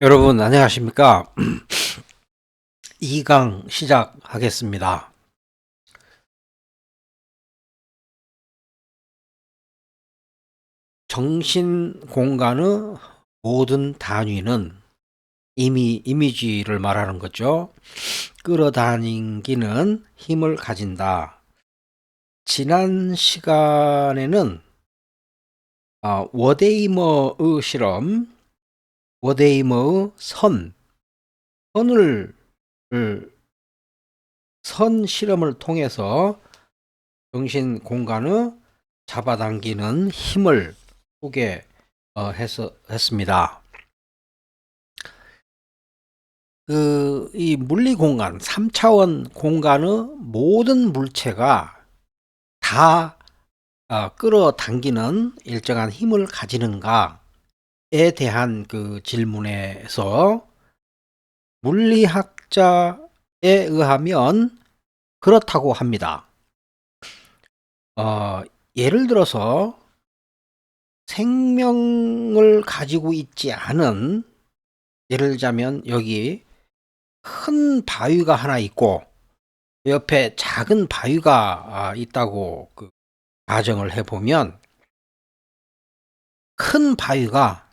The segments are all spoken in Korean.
여러분 안녕하십니까? 2강 시작하겠습니다. 정신 공간의 모든 단위는 이미지를 말하는 거죠. 끌어당기는 힘을 가진다. 지난 시간에는 워데이머의 실험, 워데이머의 선을 선 실험을 통해서 정신 공간의 잡아당기는 힘을 소개했습니다. 이 물리 공간, 3차원 공간의 모든 물체가 다 끌어당기는 일정한 힘을 가지는가에 대한 그 질문에서 물리학자에 의하면 그렇다고 합니다. 예를 들어서 생명을 가지고 있지 않은, 예를 들자면 여기 큰 바위가 하나 있고 옆에 작은 바위가 있다고 가정을 해보면, 큰 바위가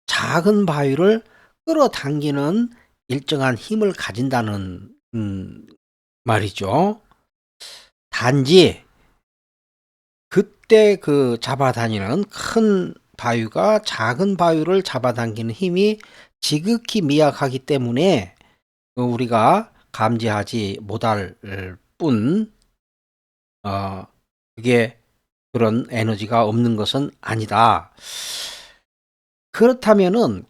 작은 바위를 끌어당기는 일정한 힘을 가진다는 말이죠. 단지 그때 잡아다니는 큰 바위가 작은 바위를 잡아당기는 힘이 지극히 미약하기 때문에 우리가 감지하지 못할 뿐, 그게 그런 에너지가 없는 것은 아니다. 그렇다면은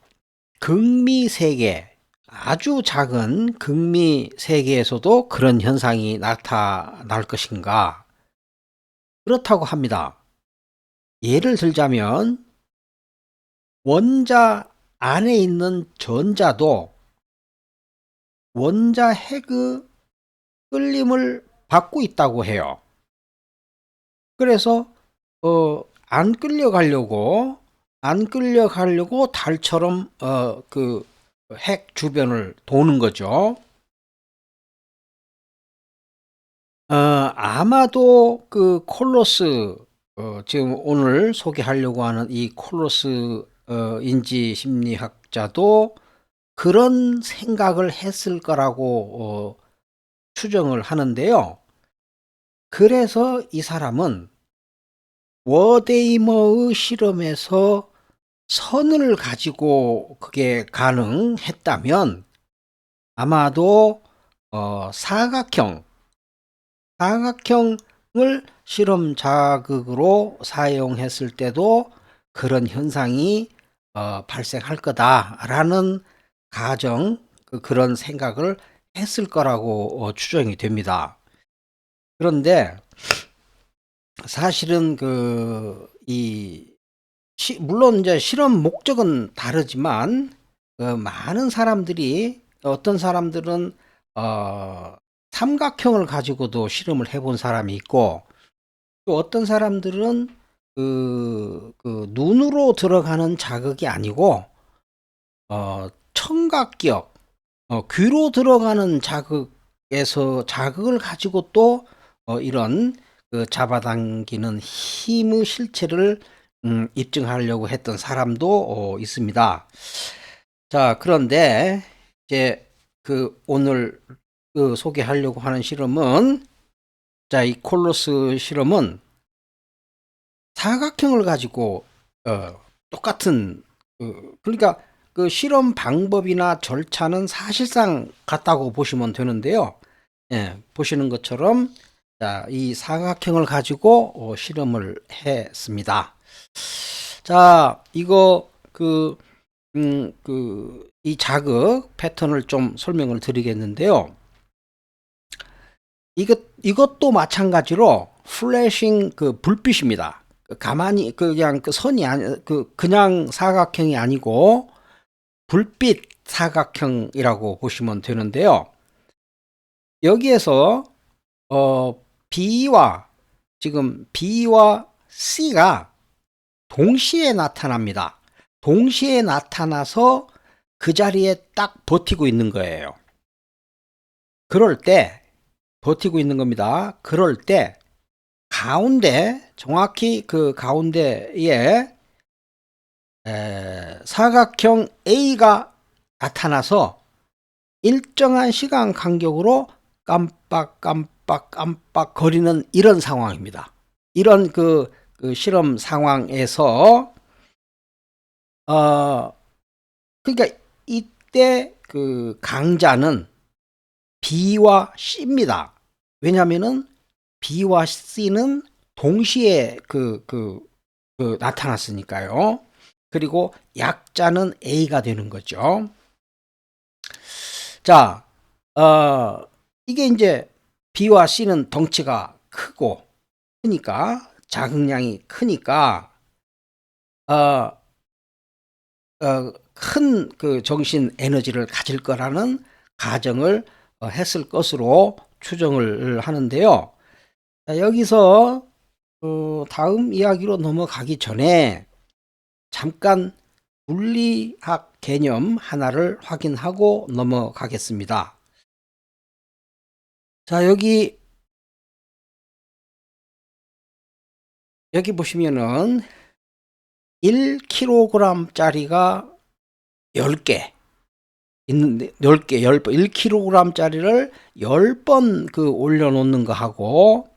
극미 세계, 아주 작은 극미 세계에서도 그런 현상이 나타날 것인가? 그렇다고 합니다. 예를 들자면 원자 안에 있는 전자도 원자 핵의 끌림을 받고 있다고 해요. 그래서 안 끌려가려고 달처럼 핵 주변을 도는 거죠. 아마도 콜로스, 지금 오늘 소개하려고 하는 이 콜로스 인지 심리학자도 그런 생각을 했을 거라고 추정을 하는데요. 그래서 이 사람은 워데이머의 실험에서 선을 가지고 그게 가능했다면 아마도 사각형을 실험 자극으로 사용했을 때도 그런 현상이 발생할 거다라는 가정, 그런 생각을 했을 거라고 추정이 됩니다. 그런데 사실은 물론 이제 실험 목적은 다르지만 많은 사람들이, 어떤 사람들은 삼각형을 가지고도 실험을 해본 사람이 있고, 또 어떤 사람들은 눈으로 들어가는 자극이 아니고 청각기억, 귀로 들어가는 자극을 가지고 또 이런 잡아당기는 힘의 실체를 입증하려고 했던 사람도 있습니다. 자, 그런데 이제 오늘 소개하려고 하는 실험은, 자, 이 콜로스 실험은 사각형을 가지고 똑같은, 그러니까 실험 방법이나 절차는 사실상 같다고 보시면 되는데요. 예, 보시는 것처럼 자, 이 사각형을 가지고 실험을 했습니다. 자, 이거 이 자극 패턴을 좀 설명을 드리겠는데요. 이것도 마찬가지로 플래싱 불빛입니다. 가만히 그냥 선이 아니, 그냥 사각형이 아니고 불빛 사각형이라고 보시면 되는데요. 여기에서 B와 C가 동시에 나타납니다. 동시에 나타나서 그 자리에 딱 버티고 있는 거예요. 그럴 때 버티고 있는 겁니다. 그럴 때 가운데, 정확히 그 가운데에 사각형 A가 나타나서 일정한 시간 간격으로 깜빡 거리는 이런 상황입니다. 이런 그 실험 상황에서 그러니까 이때 그 강자는 B와 C입니다. 왜냐하면은 B와 C는 동시에 나타났으니까요. 그리고 약자는 A가 되는 거죠. 자, 이게 이제 B와 C는 덩치가 크니까 자극량이 크니까 큰 그 정신 에너지를 가질 거라는 가정을 했을 것으로 추정을 하는데요. 여기서 다음 이야기로 넘어가기 전에 잠깐 물리학 개념 하나를 확인하고 넘어가겠습니다. 자, 여기 보시면은 1kg짜리가 10개 있는데, 10개, 10번, 1kg짜리를 10번 올려놓는 거하고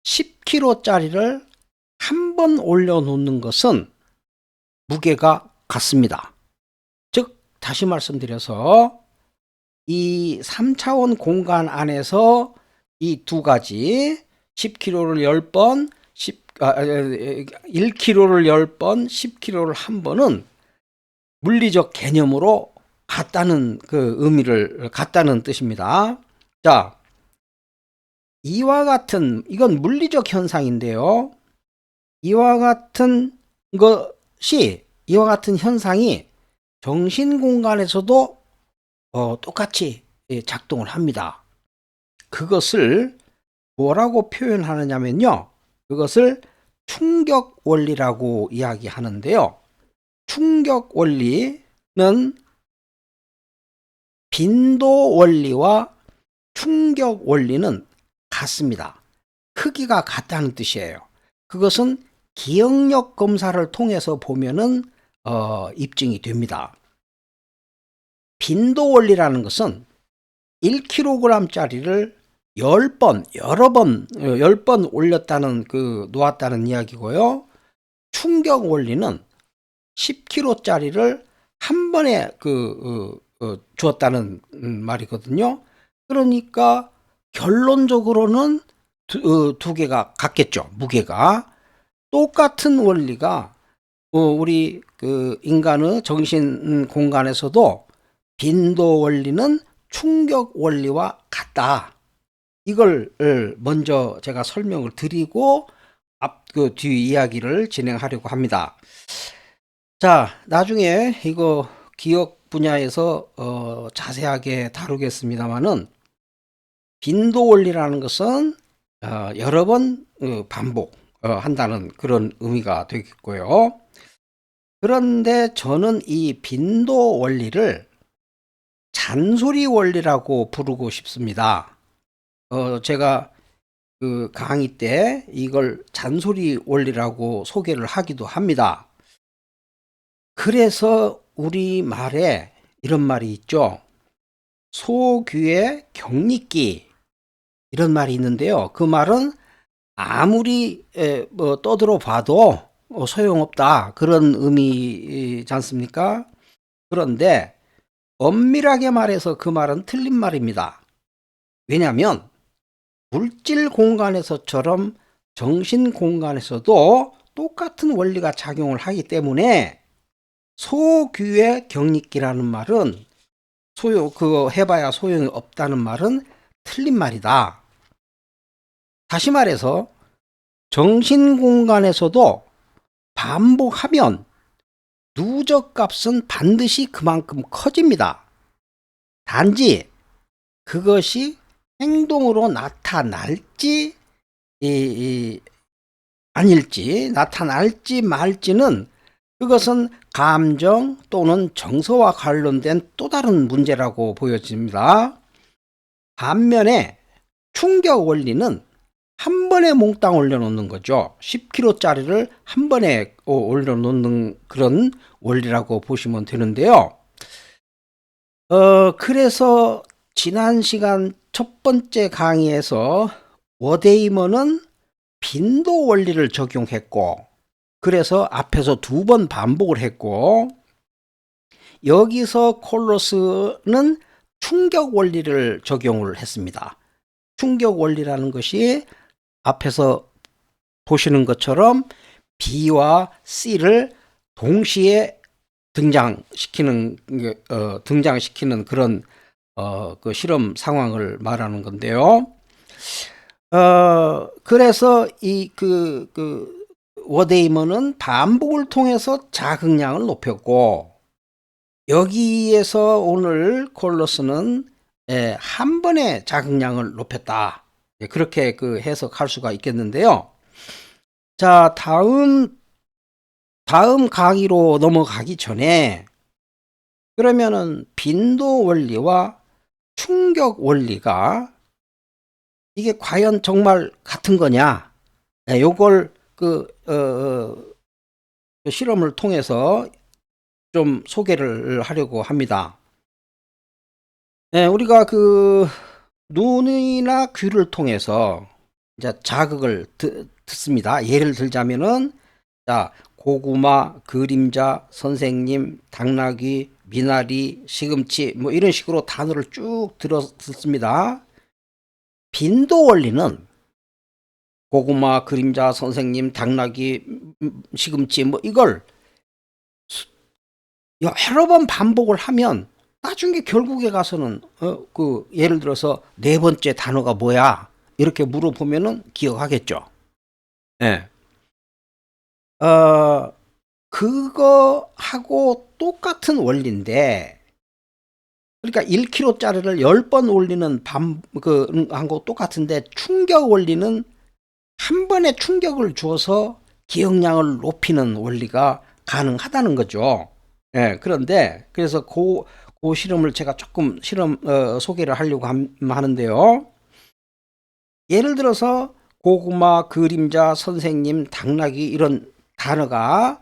10kg짜리를 한 번 올려놓는 것은 무게가 같습니다. 즉, 다시 말씀드려서 이 3차원 공간 안에서 이 두 가지 10kg를 10번, 1kg를 10번, 10kg를 한 번은 물리적 개념으로 같다는 같다는 뜻입니다. 자, 이와 같은, 이건 물리적 현상인데요. 이와 같은 현상이 정신 공간에서도 똑같이 작동을 합니다. 그것을 뭐라고 표현하느냐면요. 그것을 충격 원리라고 이야기하는데요. 충격 원리는 빈도 원리와 충격 원리는 같습니다. 크기가 같다는 뜻이에요. 그것은 기억력 검사를 통해서 보면은 입증이 됩니다. 빈도 원리라는 것은 1kg짜리를 10번, 여러 번, 10번 올렸다는 놓았다는 이야기고요. 충격 원리는 10kg짜리를 한 번에 주었다는 말이거든요. 그러니까 결론적으로는 두 개가 같겠죠. 무게가. 똑같은 원리가 우리 인간의 정신 공간에서도 빈도 원리는 충격 원리와 같다. 이걸 먼저 제가 설명을 드리고 뒤 이야기를 진행하려고 합니다. 자, 나중에 이거 기억 분야에서 자세하게 다루겠습니다만은 빈도 원리라는 것은 여러 번 반복 한다는 그런 의미가 되겠고요. 그런데 저는 이 빈도 원리를 잔소리 원리라고 부르고 싶습니다. 제가 강의 때 이걸 잔소리 원리라고 소개를 하기도 합니다. 그래서 우리말에 이런 말이 있죠. 소귀의 격리기, 이런 말이 있는데요. 그 말은 아무리 떠들어 봐도 소용없다, 그런 의미지 않습니까? 그런데 엄밀하게 말해서 그 말은 틀린 말입니다. 왜냐하면 물질 공간에서처럼 정신 공간에서도 똑같은 원리가 작용을 하기 때문에 소귀의 격리기라는 말은 그거 해봐야 소용이 없다는 말은 틀린 말이다. 다시 말해서 정신 공간에서도 반복하면 누적값은 반드시 그만큼 커집니다. 단지 그것이 행동으로 나타날지 아닐지, 나타날지 말지는 그것은 감정 또는 정서와 관련된 또 다른 문제라고 보여집니다. 반면에 충격 원리는 한 번에 몽땅 올려놓는 거죠. 10kg짜리를 한 번에 올려놓는 그런 원리라고 보시면 되는데요. 그래서 지난 시간 첫 번째 강의에서 워데이먼은 빈도 원리를 적용했고, 그래서 앞에서 2번 반복을 했고, 여기서 콜로스는 충격 원리를 적용을 했습니다. 충격 원리라는 것이 앞에서 보시는 것처럼 B와 C를 동시에 등장시키는 그런 그 실험 상황을 말하는 건데요. 그래서 이 워데이먼은 반복을 통해서 자극량을 높였고, 여기에서 오늘 콜로스는 한 번에 자극량을 높였다. 그렇게 해석할 수가 있겠는데요. 자, 다음 강의로 넘어가기 전에 그러면은 빈도 원리와 충격 원리가 이게 과연 정말 같은 거냐? 요걸 실험을 통해서 좀 소개를 하려고 합니다. 우리가 눈이나 귀를 통해서 이제 자극을 듣습니다. 예를 들자면은, 자, 고구마, 그림자, 선생님, 당나귀, 미나리, 시금치, 뭐 이런 식으로 단어를 쭉 듣습니다. 빈도 원리는 고구마, 그림자, 선생님, 당나귀, 시금치, 뭐 이걸 여러 번 반복을 하면 나중에 결국에 가서는 예를 들어서 4번째 단어가 뭐야? 이렇게 물어보면은 기억하겠죠. 예. 그거하고 똑같은 원리인데, 그러니까 1kg짜리를 10번 올리는 한거 똑같은데, 충격 원리는 한 번에 충격을 주어서 기억량을 높이는 원리가 가능하다는 거죠. 예, 그런데 그래서 그 실험을 제가 조금 소개를 하려고 하는데요. 예를 들어서 고구마, 그림자, 선생님, 당나귀 이런 단어가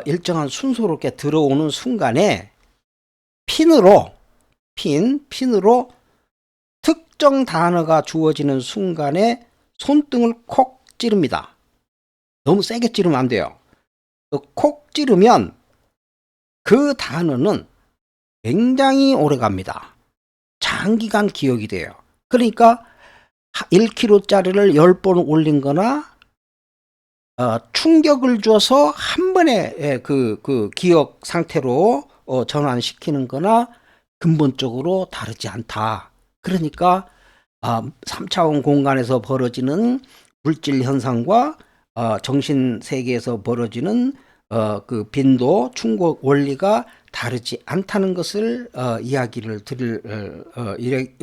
일정한 순서로 이렇게 들어오는 순간에 핀으로 특정 단어가 주어지는 순간에 손등을 콕 찌릅니다. 너무 세게 찌르면 안 돼요. 콕 찌르면 그 단어는 굉장히 오래 갑니다. 장기간 기억이 돼요. 그러니까 1kg짜리를 10번 올린 거나 충격을 줘서 한 번에 그 기억 상태로 전환시키는 거나 근본적으로 다르지 않다. 그러니까 3차원 공간에서 벌어지는 물질 현상과 정신 세계에서 벌어지는 그 빈도, 충격 원리가 다르지 않다는 것을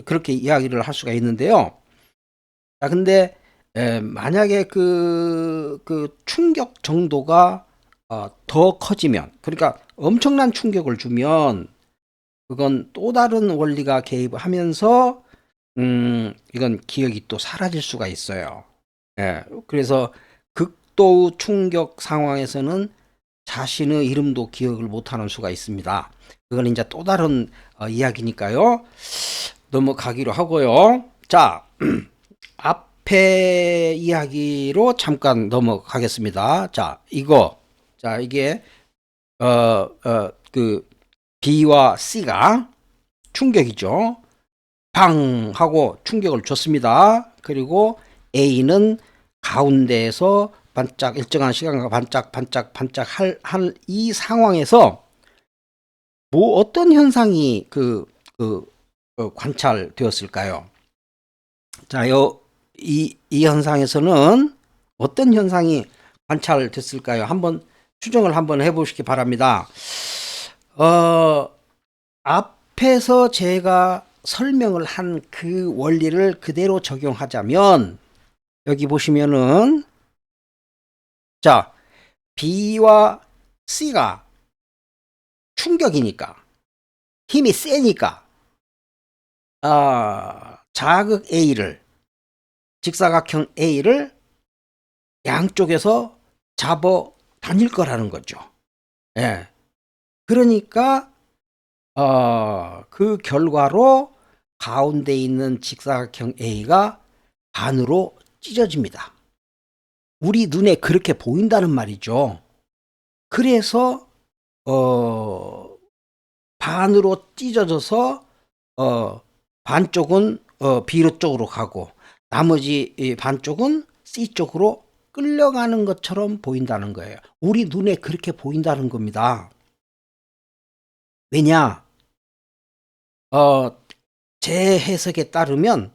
그렇게 이야기를 할 수가 있는데요. 자, 근데 만약에 그 충격 정도가 더 커지면, 그러니까 엄청난 충격을 주면 그건 또 다른 원리가 개입하면서 이건 기억이 또 사라질 수가 있어요. 그래서 극도의 충격 상황에서는 자신의 이름도 기억을 못하는 수가 있습니다. 그건 이제 또 다른 이야기니까요. 넘어가기로 하고요. 자, 앞에 이야기로 잠깐 넘어가겠습니다. 자, 이게 B와 C가 충격이죠. 팡 하고 충격을 줬습니다. 그리고 A는 가운데에서 일정한 시간과 반짝 할 이 상황에서 어떤 현상이 관찰되었을까요? 자, 이 현상에서는 어떤 현상이 관찰됐을까요? 한번 추정을 한번 해보시기 바랍니다. 앞에서 제가 설명을 한 그 원리를 그대로 적용하자면, 여기 보시면은, 자, B와 C가 충격이니까 힘이 세니까 자극 A를 직사각형 A를 양쪽에서 잡아 다닐 거라는 거죠. 예. 그러니까 그 결과로 가운데 있는 직사각형 A가 반으로 찢어집니다. 우리 눈에 그렇게 보인다는 말이죠. 그래서 반으로 찢어져서 반쪽은 B로 쪽으로 가고 나머지 반쪽은 C 쪽으로 끌려가는 것처럼 보인다는 거예요. 우리 눈에 그렇게 보인다는 겁니다. 왜냐? 제 해석에 따르면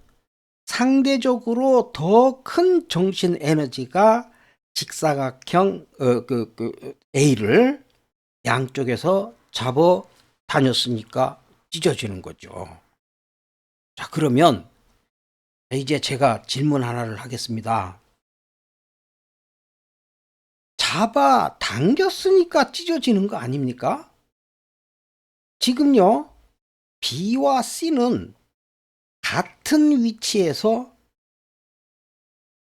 상대적으로 더 큰 정신 에너지가 직사각형 A를 양쪽에서 잡아 다녔으니까 찢어지는 거죠. 자, 그러면 이제 제가 질문 하나를 하겠습니다. 잡아 당겼으니까 찢어지는 거 아닙니까? 지금요, B와 C는 같은 위치에서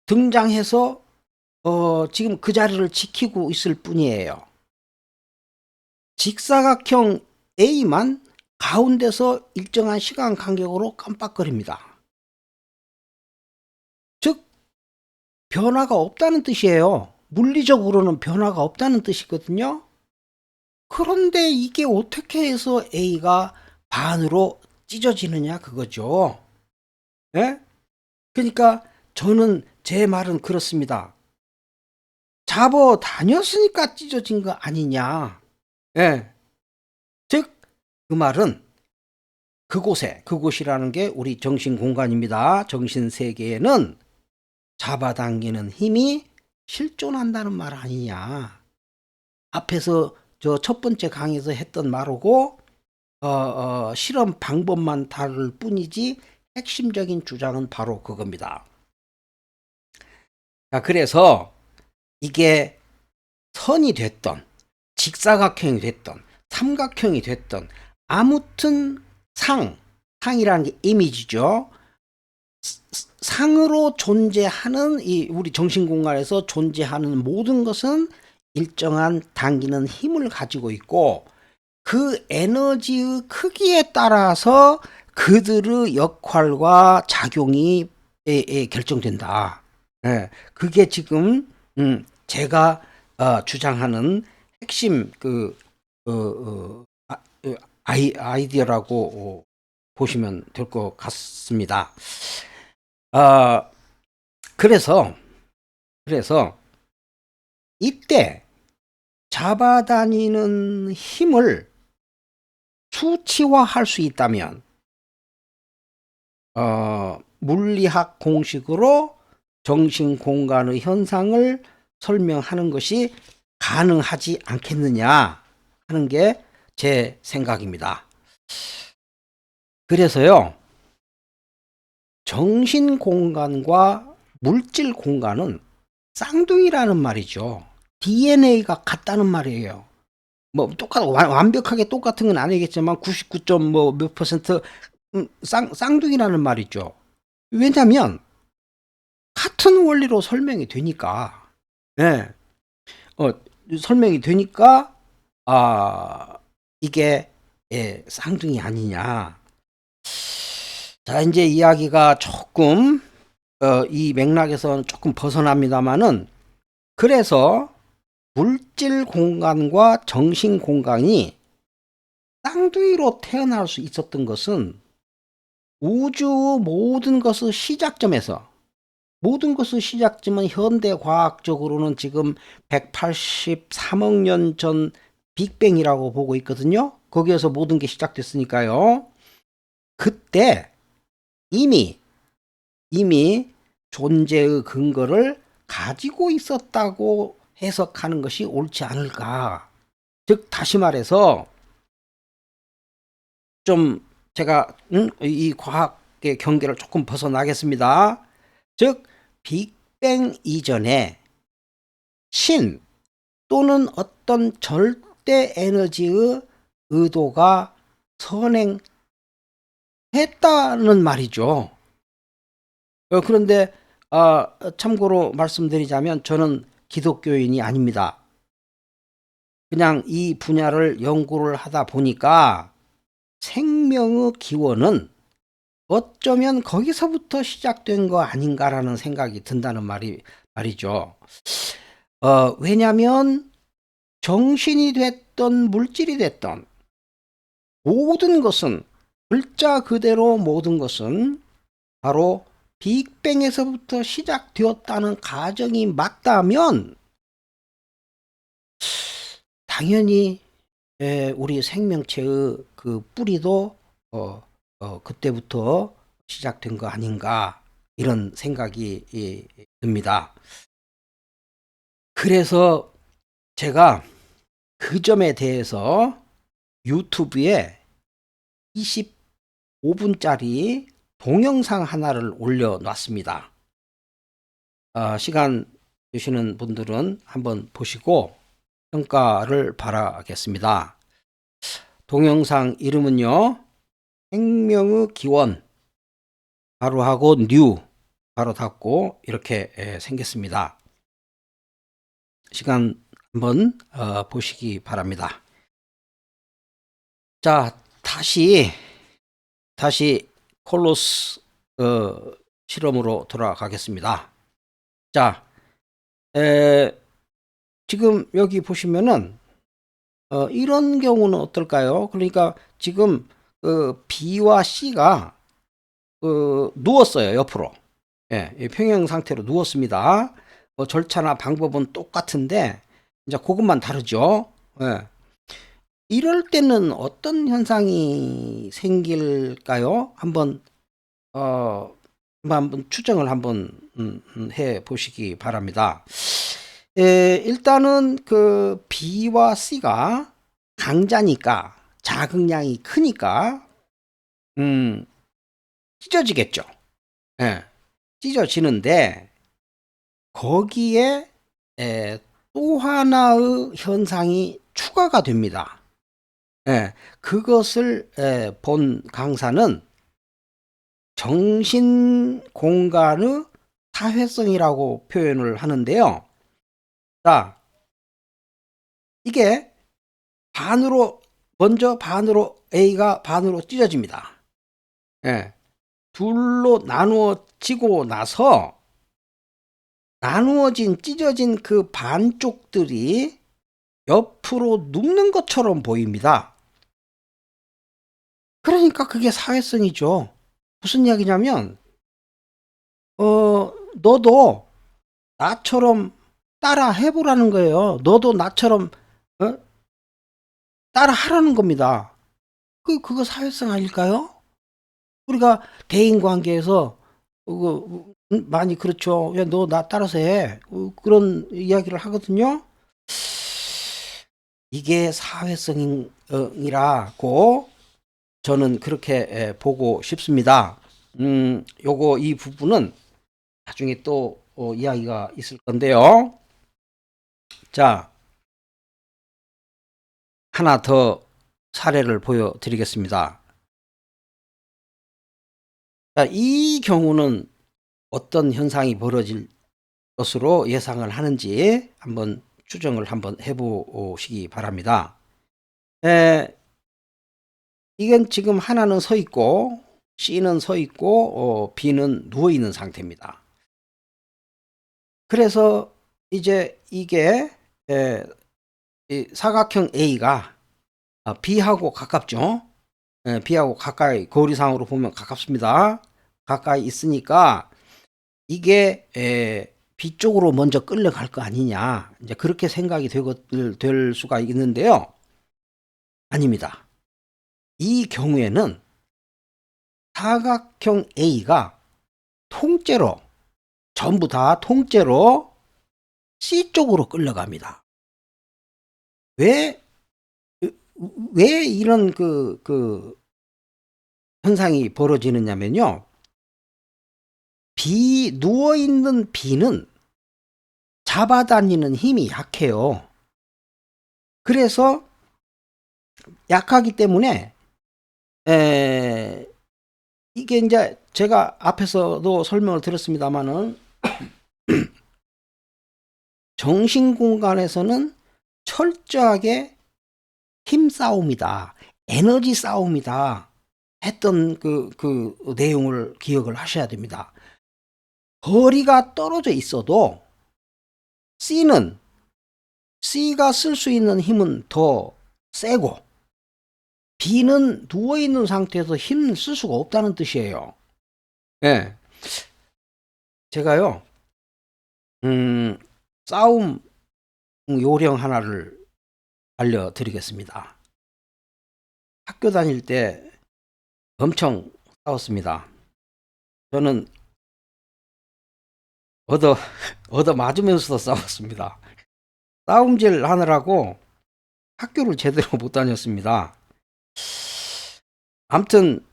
등장해서 지금 그 자리를 지키고 있을 뿐이에요. 직사각형 A만 가운데서 일정한 시간 간격으로 깜빡거립니다. 즉 변화가 없다는 뜻이에요. 물리적으로는 변화가 없다는 뜻이거든요. 그런데 이게 어떻게 해서 A가 반으로 찢어지느냐 그거죠. 예? 그러니까 저는 제 말은 그렇습니다. 잡아 다녔으니까 찢어진 거 아니냐. 예. 즉 그 말은 그곳이라는 게 우리 정신 공간입니다. 정신 세계에는 잡아당기는 힘이 실존한다는 말 아니냐. 앞에서 저 첫 번째 강의에서 했던 말하고 실험 방법만 다를 뿐이지 핵심적인 주장은 바로 그겁니다. 자, 그래서 이게 선이 됐던 직사각형이 됐던 삼각형이 됐던 아무튼 상이라는 게 이미지죠. 상으로 존재하는 이 우리 정신 공간에서 존재하는 모든 것은 일정한 당기는 힘을 가지고 있고 그 에너지의 크기에 따라서 그들의 역할과 작용이 결정된다. 예, 그게 지금 제가 주장하는 핵심 아이디어라고 보시면 될 것 같습니다. 그래서 이때 잡아다니는 힘을 수치화할 수 있다면 물리학 공식으로 정신 공간의 현상을 설명하는 것이 가능하지 않겠느냐 하는 게 제 생각입니다. 그래서요, 정신 공간과 물질 공간은 쌍둥이라는 말이죠. DNA가 같다는 말이에요. 뭐 완벽하게 똑같은 건 아니겠지만 99. 몇 퍼센트 쌍둥이라는 말이죠. 왜냐면 같은 원리로 설명이 되니까. 예. 설명이 되니까 이게 쌍둥이 아니냐. 자, 이제 이야기가 조금 이 맥락에서는 조금 벗어납니다만은 그래서 물질 공간과 정신 공간이 쌍둥이로 태어날 수 있었던 것은 우주 모든 것의 시작점은 현대 과학적으로는 지금 183억 년 전 빅뱅이라고 보고 있거든요. 거기에서 모든 게 시작됐으니까요. 그때 이미 존재의 근거를 가지고 있었다고 해석하는 것이 옳지 않을까. 즉 다시 말해서 좀 제가 이 과학의 경계를 조금 벗어나겠습니다. 즉 빅뱅 이전에 신 또는 어떤 절대 에너지의 의도가 선행했다는 말이죠. 그런데 참고로 말씀드리자면 저는 기독교인이 아닙니다. 그냥 이 분야를 연구를 하다 보니까 생명의 기원은 어쩌면 거기서부터 시작된 거 아닌가라는 생각이 든다는 말이죠. 왜냐하면 정신이 됐던 물질이 됐던 모든 것은, 글자 그대로 모든 것은 바로 빅뱅에서부터 시작되었다는 가정이 맞다면 당연히 우리 생명체의 그 뿌리도 그때부터 시작된 거 아닌가, 이런 생각이 듭니다. 그래서 제가 그 점에 대해서 유튜브에 25분짜리 동영상 하나를 올려놨습니다. 시간 되시는 분들은 한번 보시고 평가를 바라겠습니다. 동영상 이름은요, 생명의 기원, 바로 하고 뉴, 바로 닫고 이렇게 생겼습니다. 시간 한번 보시기 바랍니다. 자, 다시 콜로스 실험으로 돌아가겠습니다. 자, 지금 여기 보시면은 이런 경우는 어떨까요? 그러니까 지금 B와 C가 누웠어요, 옆으로. 평형 상태로 누웠습니다. 절차나 방법은 똑같은데 이제 그것만 다르죠. 이럴 때는 어떤 현상이 생길까요? 한번 추정을 한번 해 보시기 바랍니다. 일단은 그 B와 C가 강자니까, 자극량이 크니까 찢어지겠죠. 찢어지는데 거기에 또 하나의 현상이 추가가 됩니다. 그것을 본 강사는 정신 공간의 사회성이라고 표현을 하는데요. 자, 이게 먼저 반으로, A가 반으로 찢어집니다. 둘로 나누어지고 나서 찢어진 그 반쪽들이 옆으로 눕는 것처럼 보입니다. 그러니까 그게 사회성이죠. 무슨 이야기냐면 너도 나처럼 따라 해보라는 거예요. 너도 나처럼 따라 하라는 겁니다. 그거 사회성 아닐까요? 우리가 대인관계에서 많이 그렇죠. 야, 너 나 따라서 해. 그런 이야기를 하거든요. 이게 사회성이라고 저는 그렇게 보고 싶습니다. 이 부분은 나중에 또 이야기가 있을 건데요. 자, 하나 더 사례를 보여드리겠습니다. 자, 이 경우는 어떤 현상이 벌어질 것으로 예상을 하는지 한번 추정을 한번 해보시기 바랍니다. 이건 지금 하나는 서 있고 C는 서 있고 B는 누워 있는 상태입니다. 그래서 이제 이게 이 사각형 A가 B하고 가깝죠. B하고 가까이, 거리상으로 보면 가깝습니다. 가까이 있으니까 이게 B 쪽으로 먼저 끌려갈 거 아니냐, 이제 그렇게 생각이 될 수가 있는데요. 아닙니다. 이 경우에는 사각형 A가 통째로, 전부 다 통째로 C 쪽으로 끌려갑니다. 왜 이런 그 현상이 벌어지느냐면요. 누워있는 B는 잡아다니는 힘이 약해요. 그래서 약하기 때문에 이게 이제 제가 앞에서도 설명을 드렸습니다마는 정신 공간에서는 철저하게 힘싸움이다, 에너지 싸움이다 했던 그 내용을 기억을 하셔야 됩니다. 거리가 떨어져 있어도 C가 쓸 수 있는 힘은 더 세고 B는 누워있는 상태에서 힘을 쓸 수가 없다는 뜻이에요. 예. 제가요, 싸움 요령 하나를 알려드리겠습니다. 학교 다닐 때 엄청 싸웠습니다. 저는 얻어 맞으면서도 싸웠습니다. 싸움질 하느라고 학교를 제대로 못 다녔습니다. 아무튼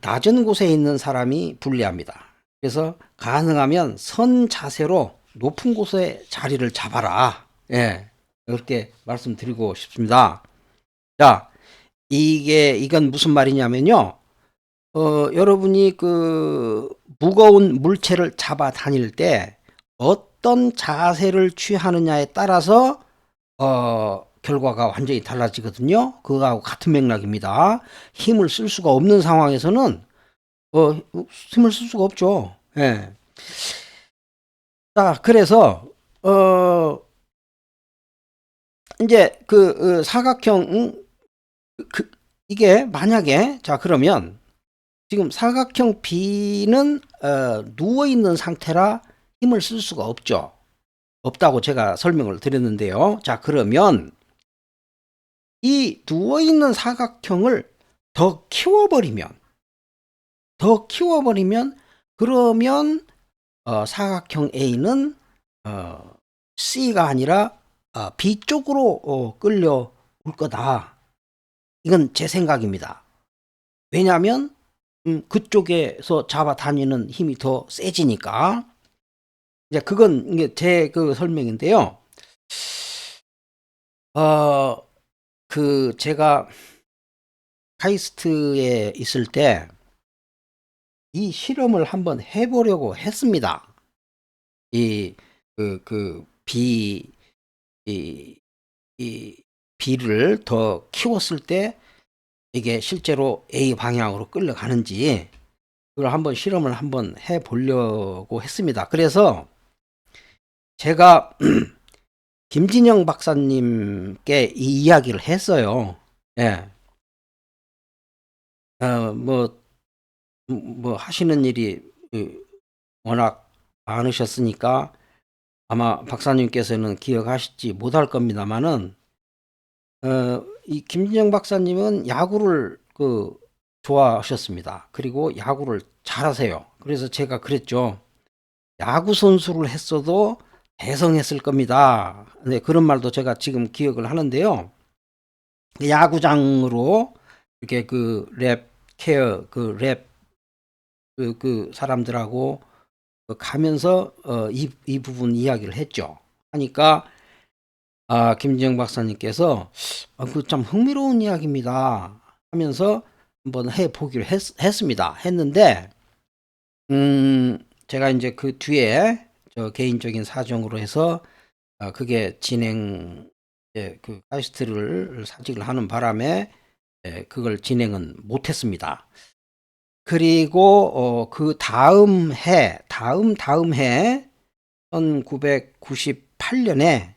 낮은 곳에 있는 사람이 불리합니다. 그래서 가능하면 선 자세로 높은 곳에 자리를 잡아라. 예, 그렇게 말씀드리고 싶습니다. 자, 이건 무슨 말이냐면요. 여러분이 무거운 물체를 잡아 다닐 때 어떤 자세를 취하느냐에 따라서 결과가 완전히 달라지거든요. 그거하고 같은 맥락입니다. 힘을 쓸 수가 없는 상황에서는 힘을 쓸 수가 없죠. 예. 자, 그래서 이제 사각형 이게 만약에, 자, 그러면 지금 사각형 B는 누워 있는 상태라 힘을 쓸 수가 없죠. 없다고 제가 설명을 드렸는데요. 자, 그러면 이 누워 있는 사각형을 더 키워버리면 그러면 사각형 A는 C가 아니라 B 쪽으로 끌려올 거다. 이건 제 생각입니다. 왜냐하면 그쪽에서 잡아다니는 힘이 더 세지니까. 이제 그건 이게 제 설명인데요. 제가 카이스트에 있을 때 이 실험을 한번 해보려고 했습니다. B를 더 키웠을 때 이게 실제로 A 방향으로 끌려가는지 그걸 한번 실험을 한번 해보려고 했습니다. 그래서 제가 김진영 박사님께 이 이야기를 했어요. 예. 뭐 하시는 일이 워낙 많으셨으니까 아마 박사님께서는 기억하시지 못할 겁니다만은 이 김진영 박사님은 야구를 좋아하셨습니다. 그리고 야구를 잘하세요. 그래서 제가 그랬죠. 야구 선수를 했어도 대성했을 겁니다. 네, 그런 말도 제가 지금 기억을 하는데요. 야구장으로 이렇게 랩 케어 랩 사람들하고 가면서 이 부분 이야기를 했죠. 하니까 김진영 박사님께서 그 참 흥미로운 이야기입니다 하면서 한번 해보기로 했습니다. 했는데 제가 이제 그 뒤에 저 개인적인 사정으로 해서 그게 카이스트를 사직을 하는 바람에 그걸 진행은 못했습니다. 그리고 그 다음 해 1998년에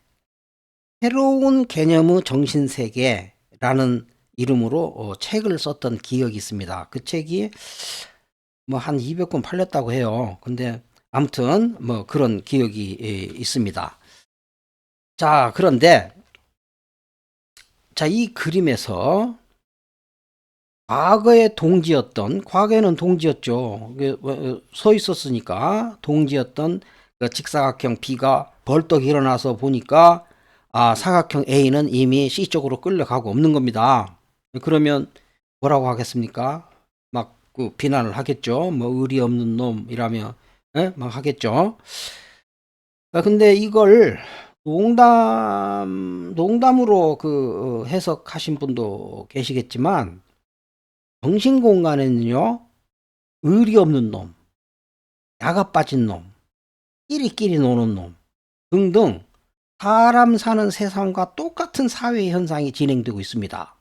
새로운 개념의 정신세계라는 이름으로 책을 썼던 기억이 있습니다. 그 책이 뭐 한 200권 팔렸다고 해요. 근데 아무튼 뭐 그런 기억이 있습니다. 자, 그런데 이 그림에서 과거에는 동지였죠. 서 있었으니까 동지였던 직사각형 B가 벌떡 일어나서 보니까 사각형 A는 이미 C 쪽으로 끌려가고 없는 겁니다. 그러면 뭐라고 하겠습니까? 막 비난을 하겠죠. 뭐 의리 없는 놈이라며 막 하겠죠. 근데 이걸 농담으로 해석하신 분도 계시겠지만, 정신공간에는요, 의리 없는 놈, 야가 빠진 놈, 끼리끼리 노는 놈 등등 사람 사는 세상과 똑같은 사회 현상이 진행되고 있습니다.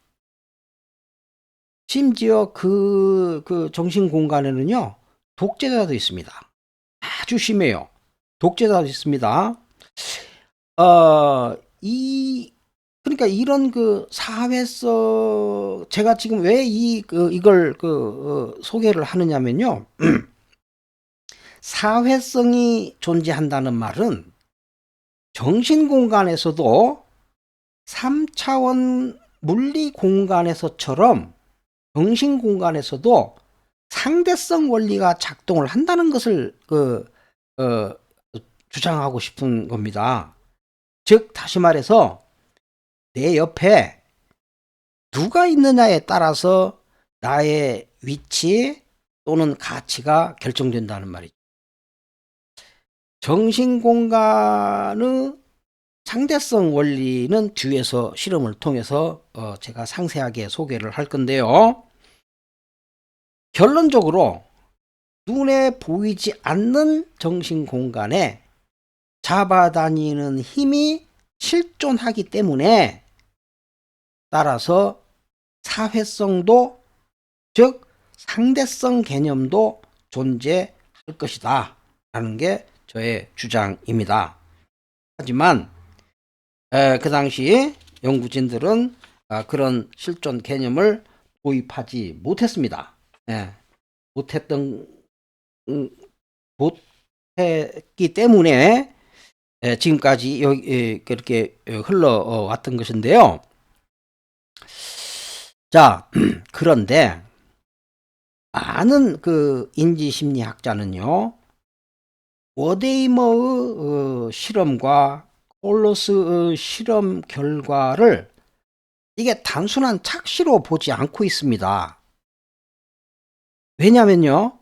심지어 그 정신 공간에는요, 독재자도 있습니다. 아주 심해요. 독재자도 있습니다. 그러니까 이런 사회성, 제가 지금 왜 이걸 소개를 하느냐면요. 사회성이 존재한다는 말은 정신 공간에서도 3차원 물리 공간에서처럼 정신 공간에서도 상대성 원리가 작동을 한다는 것을 주장하고 싶은 겁니다. 즉, 다시 말해서 내 옆에 누가 있느냐에 따라서 나의 위치 또는 가치가 결정된다는 말이죠. 정신 공간의 상대성 원리는 뒤에서 실험을 통해서 제가 상세하게 소개를 할 건데요. 결론적으로 눈에 보이지 않는 정신 공간에 잡아다니는 힘이 실존하기 때문에 따라서 사회성도, 즉 상대성 개념도 존재할 것이다 라는 게 저의 주장입니다. 하지만 그 당시 연구진들은 그런 실존 개념을 도입하지 못했습니다. 못했기 때문에 지금까지 그렇게 흘러왔던 것인데요. 자, 그런데 많은 인지심리학자는요, 워데이머의 실험과 콜로스의 실험 결과를 이게 단순한 착시로 보지 않고 있습니다. 왜냐면요,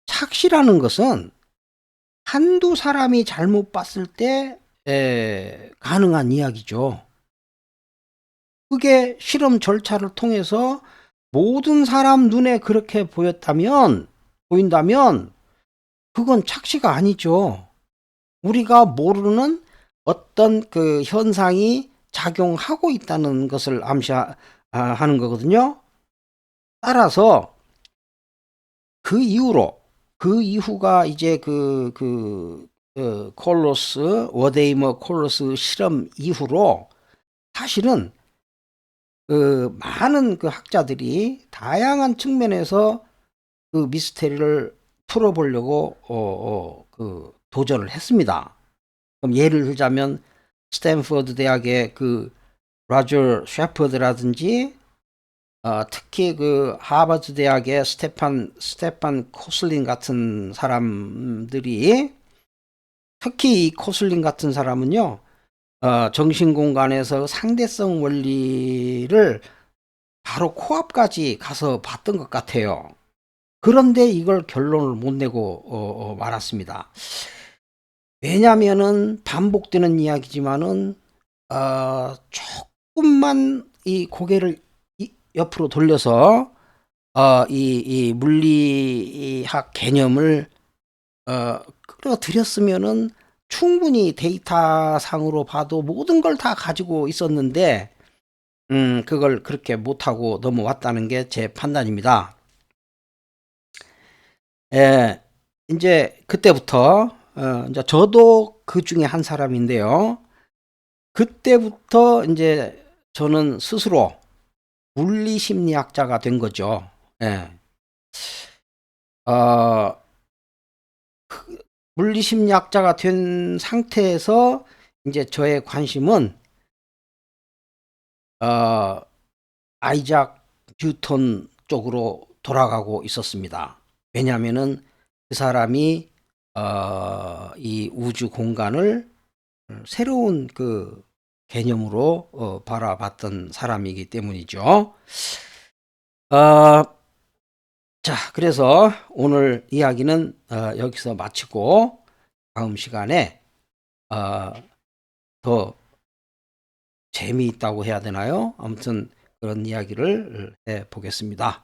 착시라는 것은 한두 사람이 잘못 봤을 때 가능한 이야기죠. 그게 실험 절차를 통해서 모든 사람 눈에 그렇게 보인다면 그건 착시가 아니죠. 우리가 모르는 어떤 현상이 작용하고 있다는 것을 암시하는 거거든요. 따라서 그 이후가 이제 워데이머 콜로스 실험 이후로 사실은 많은 학자들이 다양한 측면에서 미스테리를 풀어보려고 도전을 했습니다. 그럼 예를 들자면 스탠퍼드 대학의 로저 셰퍼드라든지 특히 하버드 대학의 스테판 코슬린 같은 사람들이, 특히 이 코슬린 같은 사람은요, 정신공간에서 상대성 원리를 바로 코앞까지 가서 봤던 것 같아요. 그런데 이걸 결론을 못 내고 말았습니다. 왜냐면은 반복되는 이야기지만은 조금만 이 고개를 옆으로 돌려서 이 물리학 개념을 끌어들였으면은 충분히 데이터상으로 봐도 모든 걸 다 가지고 있었는데 그걸 그렇게 못하고 넘어왔다는 게 제 판단입니다. 이제 그때부터 이제 저도 그 중에 한 사람인데요. 그때부터 이제 저는 스스로 물리심리학자가 된 거죠. 물리심리학자가 된 상태에서 이제 저의 관심은 아이작 뉴턴 쪽으로 돌아가고 있었습니다. 왜냐하면은 그 사람이 이 우주 공간을 새로운 개념으로 바라봤던 사람이기 때문이죠. 자, 그래서 오늘 이야기는 여기서 마치고 다음 시간에 더 재미있다고 해야 되나요? 아무튼 그런 이야기를 해 보겠습니다.